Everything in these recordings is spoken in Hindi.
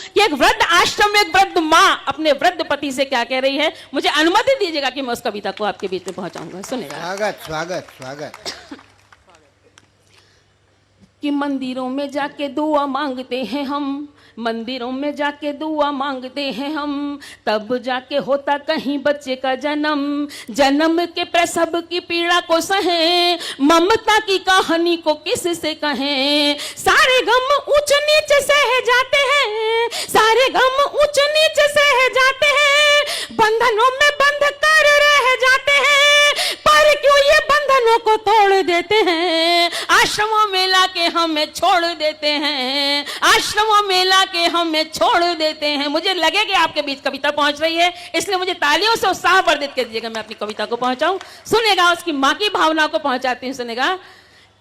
कि एक वृद्ध आश्रम में एक वृद्ध माँ अपने वृद्ध पति से क्या कह रही है। मुझे अनुमति दीजिएगा कि मैं उस कविता को आपके बीच में पहुंचाऊंगा। सुनेगा। स्वागत स्वागत स्वागत। कि मंदिरों में जाके दुआ मांगते हैं हम, मंदिरों में जाके दुआ मांगते हैं हम, तब जाके होता कहीं बच्चे का जन्म। जन्म के प्रसव की पीड़ा को सहें, ममता की कहानी को किस से कहें। सारे गम ऊंच नीच सह जाते हैं, सारे गम ऊंच नीच सह जाते हैं, बंधनों में बंध कर रह जाते हैं, पर क्यों ये बंधनों को तोड़ देते हैं। आश्रमों में लाके हमें छोड़ देते हैं, आश्रमों में लाके हमें छोड़ देते हैं। मुझे लगे कि आपके बीच कविता पहुंच रही है, इसलिए मुझे तालियों से उत्साह वर्धित कर दीजिएगा। मैं अपनी कविता को पहुंचाऊं। सुनेगा, उसकी माँ की भावना को पहुंचाती हूँ। सुनेगा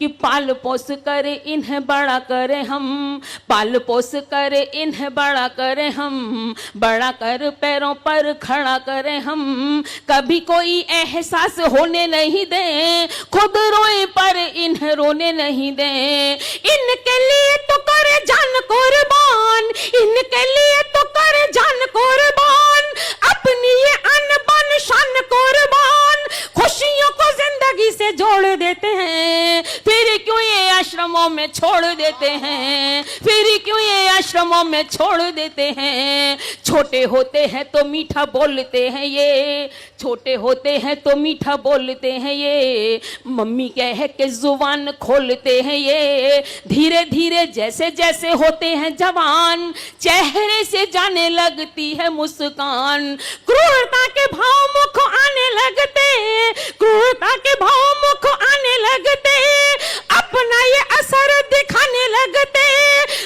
कि पाल पोस करे इन्हें बड़ा करे हम, पाल पोस करे इन्हें बड़ा करे हम, बड़ा कर पैरों पर खड़ा करे हम। कभी कोई एहसास होने नहीं दे, खुद रोए पर इन्हें रोने नहीं दे। इनके लिए तो करे जान कुर्बान, इनके लिए तो करे जान कुर्बान, अपनी ये अनबन शान कुर्बान, खुशियों को जिंदगी से जोड़ देते हैं। फिर क्यों ये आश्रमों में छोड़ देते हैं, फिर क्यों ये आश्रमों में छोड़ देते हैं। छोटे होते हैं तो मीठा बोलते हैं ये, छोटे होते हैं तो मीठा बोलते हैं ये, मम्मी कह के जुबान खोलते हैं ये। धीरे धीरे जैसे जैसे होते हैं जवान, चेहरे से जाने लगती है मुस्कान। क्रूरता के भाव मुख आने लगते, क्रूरता के भाव मुख आने लगते, अपना ये असर दिखाने लगते,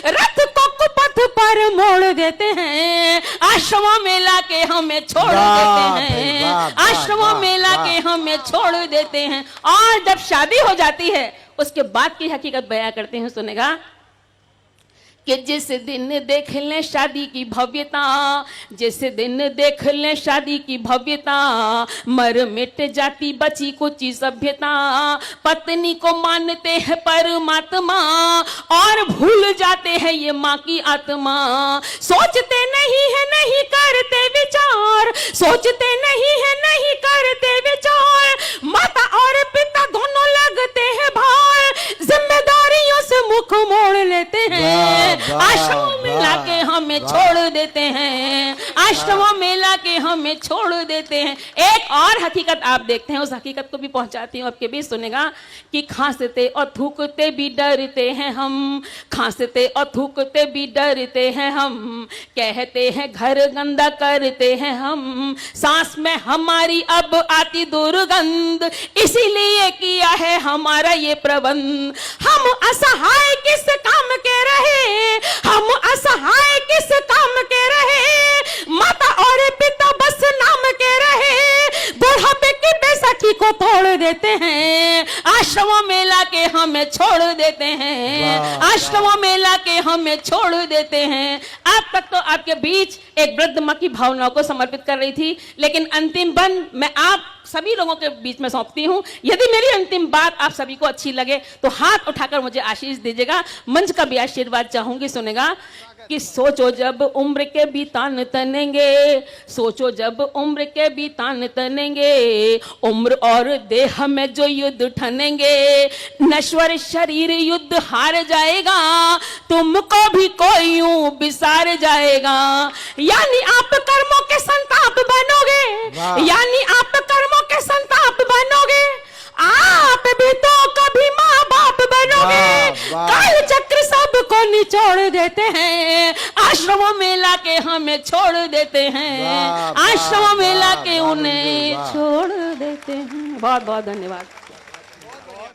रथ को कुपथ पर मोड़ देते हैं। आश्रमों में लाके हमें छोड़ देते हैं, आश्रमों में लाके हमें छोड़ देते हैं। और जब शादी हो जाती है उसके बाद की हकीकत बयां करते हैं। सुनेगा कि जिस दिन देख लें शादी की भव्यता, जिस दिन देख लें शादी की भव्यता, मर मिट जाती बची कुछ सभ्यता। पत्नी को मानते हैं परमात्मा और भूल जाते हैं ये माँ की आत्मा। सोचते नहीं है नहीं करते विचार, सोचते नहीं है नहीं करते विचार, माता और पिता दोनों लगते हैं भार, जिम्मेदारियों से मुख मोड़ लेते हैं। आश्रमों में लाके हमें छोड़ देते हैं, आश्रमों में लाके हमें छोड़ देते हैं। एक और हकीकत आप देखते हैं, उस हकीकत को भी पहुंचाती हूँ आपके बीच। सुनेगा कि खांसते और थूकते भी डरते हैं हम, खांसते और थूकते भी डरते हैं हम, कहते हैं घर गंदा करते हैं हम, सांस में हमारी अब आती दुर्गंध, इसीलिए किया है हमारा ये प्रबंध। हम असहाय किस काम के रहे, हम असहाय किस काम के रहे, माता और पिता बस नाम के रहे, बुढ़ापे की बेसखी को तोड़ देते हैं। आश्रमों में लाके हमें छोड़ देते हैं, आश्रमों में लाके हमें छोड़ देते हैं। अब तक तो आपके बीच एक वृद्ध माँ की भावनाओं को समर्पित कर रही थी, लेकिन अंतिम बंद मैं आप सभी लोगों के बीच में सौंपती हूँ। यदि मेरी अंतिम बात आप सभी को अच्छी लगे तो हाथ उठाकर मुझे आशीष दीजिएगा। मंच का भी आशीर्वाद चाहूंगी। सुनेगा कि सोचो जब उम्र के भी तान तनेंगे, सोचो जब उम्र के भी तान तनेंगे, उम्र और देह में जो युद्ध ठनेंगे, नश्वर शरीर युद्ध हार जाएगा, तुमको भी कोई यूं बिसार जाएगा। यानी आप कर्मों के संताप बनोगे, यानी आप कर्मों के संताप बनोगे, आप भी तो कभी माँ बाप बनोगे। काल चक्र सबको निचोड़ देते हैं, आश्रमों में लाके हमें छोड़ देते हैं, आश्रमों में लाके उन्हें छोड़ देते हैं। बहुत बहुत धन्यवाद।